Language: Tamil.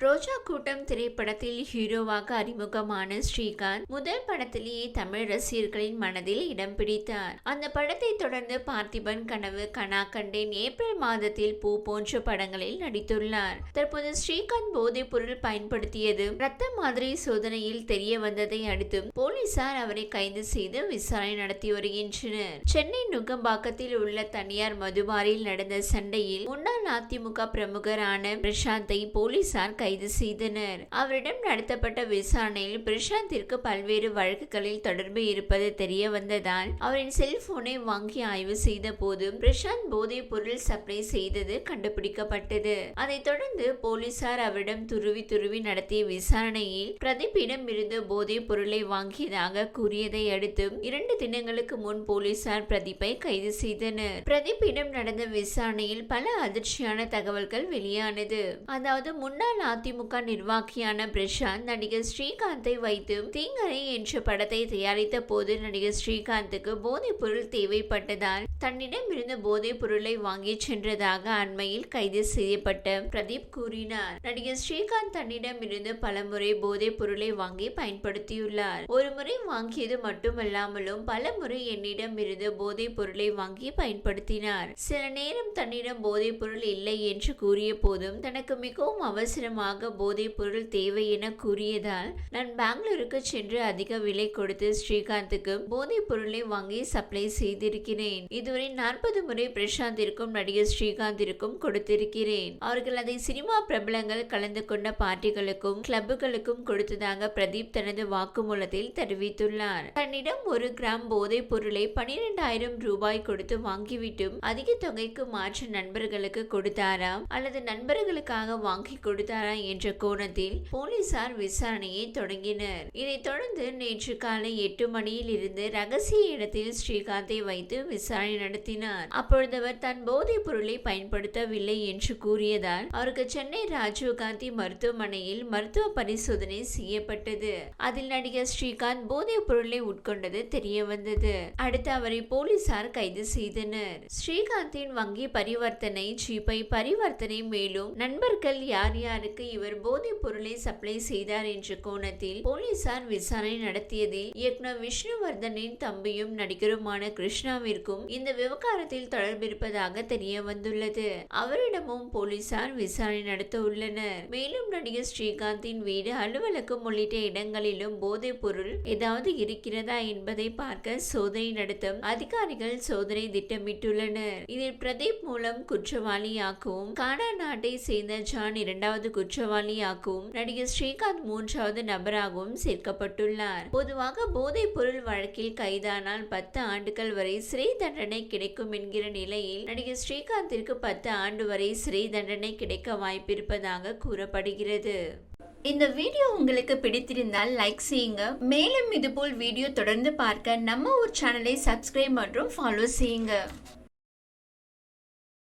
ரோஜா கூட்டம் திரைப்படத்தில் ஹீரோவாக அறிமுகமான ஸ்ரீகாந்த் முதல் படத்திலேயே தமிழ் ரசிகர்களின் மனதில் இடம் பிடித்தார். அந்த படத்தை தொடர்ந்து பார்த்திபன் கனவு, கனா கண்டேன், ஏப்ரல் மாதத்தில் பூ போன்ற படங்களில் நடித்துள்ளார். தற்போது ஸ்ரீகாந்த் போதைப் பொருள் பயன்படுத்தியது ரத்த மாதிரி சோதனையில் தெரிய வந்ததை அடுத்து போலீசார் அவரை கைது செய்து விசாரணை நடத்தி வருகின்றனர். சென்னை நுங்கம்பாக்கத்தில் உள்ள தனியார் மதுபாரில் நடந்த சண்டையில் முன்னாள் அதிமுக பிரமுகரான பிரசாந்தை போலீசார் கைது செய்தனர். அவரிடம் நடத்தப்பட்ட விசாரணையில் பிரசாந்திற்கு பல்வேறு வழக்குகளில் தொடர்பு இருப்பது தெரிய வந்ததால் அவரின் செல்போனை வாங்கி ஆய்வு செய்த போது பிரசாந்த் போதைப் பொருள் சப்ளை செய்தது கண்டுபிடிக்கப்பட்டது. அதைத் தொடர்ந்து போலீசார் அவரிடம் துருவி நடத்திய விசாரணையில் பிரதீப்பிடம் இருந்து போதைப் பொருளை வாங்கியதாக கூறியதை அடுத்து 2 தினங்களுக்கு முன் போலீசார் பிரதீப்பை கைது செய்தனர். பிரதீப்பிடம் நடந்த விசாரணையில் பல அதிர்ச்சியான தகவல்கள் வெளியானது. அதாவது முன்னாள் அதிமுக நிர்வாகியான பிரசாந்த் நடிகர் ஸ்ரீகாந்தை வைத்து தீங்கரை என்ற படத்தை தயாரித்த போது நடிகர் ஸ்ரீகாந்துக்கு போதைப் பொருள் தேவைப்பட்டதால் தன்னிடம் இருந்து போதைப் பொருளை வாங்கி சென்றதாக அண்மையில் கைது செய்யப்பட்ட பிரதீப் கூறினார். நடிகர் ஸ்ரீகாந்த் தன்னிடம் இருந்து பலமுறை போதைப் பொருளை வாங்கி பயன்படுத்தியுள்ளார். ஒரு முறை வாங்கியது மட்டுமல்லாமலும் பல முறை என்னிடம் இருந்து போதைப் பொருளை வாங்கி பயன்படுத்தினார். சில நேரம் தன்னிடம் போதைப் பொருள் இல்லை என்று கூறிய போதும் தனக்கு மிகவும் அவசரமாக போதைப் பொருள் தேவை என கூறியதால் நான் பெங்களூருக்கு சென்று அதிக விலை கொடுத்து ஸ்ரீகாந்துக்கு போதைப் பொருளை வாங்கி சப்ளை செய்திருக்கிறேன். இதுவரை 40 முறை பிரசாந்திற்கும் நடிகர் ஸ்ரீகாந்திற்கும் கொடுத்திருக்கிறேன். அவர்கள் அதை சினிமா பிரபலங்கள் கலந்து கொண்ட பார்ட்டிகளுக்கும் கிளப்புகளுக்கும் கொடுத்ததாக பிரதீப் தனது வாக்குமூலத்தில் தெரிவித்துள்ளார். தன்னிடம் 1 கிராம் போதைப் பொருளை 12,000 ரூபாய் கொடுத்து வாங்கிவிட்டு அதிக தொகைக்கு மாற்ற நண்பர்களுக்கு கொடுத்தாரா அல்லது நண்பர்களுக்காக வாங்கி கொடுத்தாரா என்ற கோணத்தில் போலீசார் விசாரணையை தொடங்கினர். இதைத் தொடர்ந்து நேற்று காலை 8 மணியில் இருந்து ரகசிய இடத்தில் ஸ்ரீகாந்தை வைத்து விசாரணை நடத்தினார். அப்பொழுது அவர் தன் போதைப் பொருளை பயன்படுத்தவில்லை என்று கூறியதால் அவருக்கு சென்னை ராஜீவ்காந்தி மருத்துவமனையில் மருத்துவ பரிசோதனை செய்யப்பட்டது. அதில் நடிகர் ஸ்ரீகாந்த் போதைப் பொருளை உட்கொண்டது தெரிய வந்தது. அடுத்து அவரை போலீசார் கைது செய்தனர். ஸ்ரீகாந்தின் வங்கி பரிவர்த்தனை, ஜிபே பரிவர்த்தனை, மேலும் நண்பர்கள் யார் யாருக்கு இவர் போதைப் பொருளை சப்ளை செய்தார் என்ற கோணத்தில் போலீசார் விசாரணை நடத்தியதில் இயக்குனர் விஷ்ணுவர்தனின் தம்பியும் நடிகருமான கிருஷ்ணாவிற்கும் இந்த விவகாரத்தில் தொடர்பிருப்பதாக தெரிய வந்துள்ளது. அவரிடமும் போலீசார் விசாரணை நடத்த உள்ளனர். மேலும் நடிகர் ஸ்ரீகாந்தின் வீடு, அலுவலகம் உள்ளிட்ட இடங்களிலும் போதைப் பொருள் ஏதாவது இருக்கிறதா என்பதை பார்க்க சோதனை நடத்த அதிகாரிகள் சோதனை திட்டமிட்டுள்ளனர். இதில் பிரதீப் மூலம் குற்றவாளியாகவும், கானா நாட்டை சேர்ந்த ஜான் 2வது குற்றவாளியாகவும், நடிகர் ஸ்ரீகாந்த் 3வது நபராகவும் சேர்க்கப்பட்டுள்ளார். பொதுவாக போதைப் பொருள் வழக்கில் கைதானால் 10 ஆண்டுகள் வரை சிறை தண்டனை கிடைக்கும் என்கிற நிலையில் நடிகர் ஸ்ரீகாந்திற்கு 10 ஆண்டு வரை சிறை தண்டனை கிடைக்க வாய்ப்பிருப்பதாக கூறப்படுகிறது. இந்த வீடியோ உங்களுக்கு பிடித்திருந்தால் லைக் செய்யுங்க. மேலும் இதுபோல் வீடியோ தொடர்ந்து பார்க்க நம்ம ஒரு சேனலை சப்ஸ்கிரைப் மற்றும் ஃபாலோ செய்யுங்க.